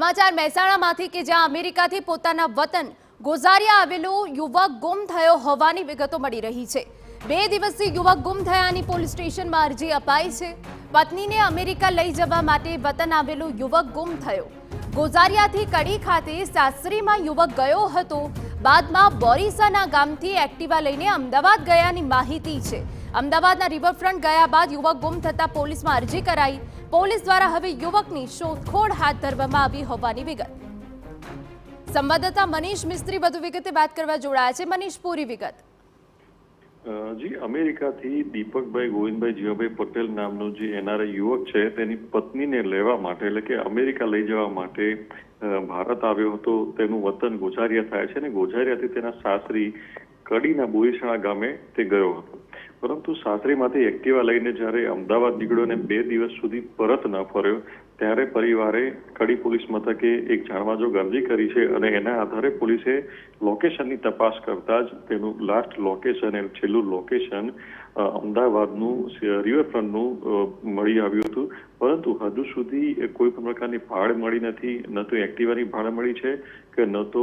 સમાચાર મહેસાણામાંથી કે જ્યાં અમેરિકાથી પોતાના વતન ગોઝારિયા આવેલો યુવક ગુમ થયો હોવાની વિગતો મળી રહી છે। 2 દિવસથી યુવક ગુમ થયાની પોલીસ સ્ટેશનમાં અરજી અપાઈ છે। પત્નીને અમેરિકા લઈ જવા માટે વતન આવેલો યુવક ગુમ થયો। ગોઝારિયાથી કડી ખાતે સાસરીમાં યુવક ગયો હતો। બાદમાં બોરીસાના ગામથી એક્ટિવા લઈને અમદાવાદ ગયાની માહિતી છે। અમદાવાદના રિવરફ્રન્ટ ગયા બાદ યુવક ગુમ થતા પોલીસમાં અરજી કરાઈ। પોલીસ દ્વારા હવે યુવકની શોધખોળ હાથ ધરવામાં આવી હોવાની વિગત। સંવાદદાતા મનીષ મિસ્ત્રી વધુ વિગતે વાત કરવા જોડાયા છે। મનીષ, પૂરી વિગત। જી, અમેરિકાથી દીપકભાઈ ગોવિંદભાઈ જીવાભાઈ પટેલ નામનો જે એનઆરઆઈ યુવક છે તેની પત્નીને લેવા માટે એટલે કે અમેરિકા લઈ જવા માટે ભારત આવ્યો હતો। તેનું વતન ગોઝારિયા થાય છે અને ગોઝારિયાથી તેના સાસરી કડીના બોરીસાણા ગામે તે ગયો હતો, પરંતુ સાસરીમાંથી એક્ટિવા લઈને જ્યારે અમદાવાદ નીકળ્યો અને 2 દિવસ સુધી પરત ન ફર્યો ત્યારે પરિવારે કડી પોલીસ મથકે એક જાણવાજોગ અરજી કરી છે અને એના આધારે પોલીસે લોકેશનની તપાસ કરતા જ તેનું લાસ્ટ લોકેશન અને છેલ્લું લોકેશન અમદાવાદનું રિવરફ્રન્ટનું મળી આવ્યું હતું, પરંતુ હજુ સુધી કોઈ પણ પ્રકારની ભાળ મળી નથી। ન તો એક્ટિવાની ભાળ મળી છે કે ન તો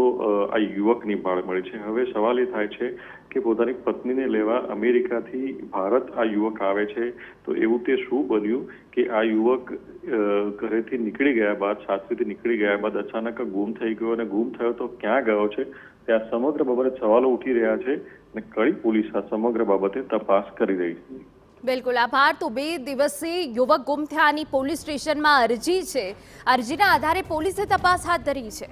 આ યુવકની ભાળ મળી છે। હવે સવાલ એ થાય છે કે પોતાની પત્નીને લેવા અમેરિકાથી ભારત આ યુવક આવે છે તો એવું તે શું બન્યું કે આ યુવક ઘરેથી નીકળી ગયા બાદ, સાસરીથી નીકળી ગયા બાદ અચાનક ગુમ થઈ ગયો અને ગુમ થયો તો ક્યાં ગયો છે? ત્યાં સમગ્ર બાબતે સવાલો ઉઠી રહ્યા છે અને કડી પોલીસ આ સમગ્ર બાબતે તપાસ કરી રહી છે। બિલકુલ, આભાર। તો 2 દિવસથી યુવક ગુમ થયાની પોલીસ સ્ટેશનમાં અરજી છે। અરજીના આધારે પોલીસે તપાસ હાથ ધરી છે।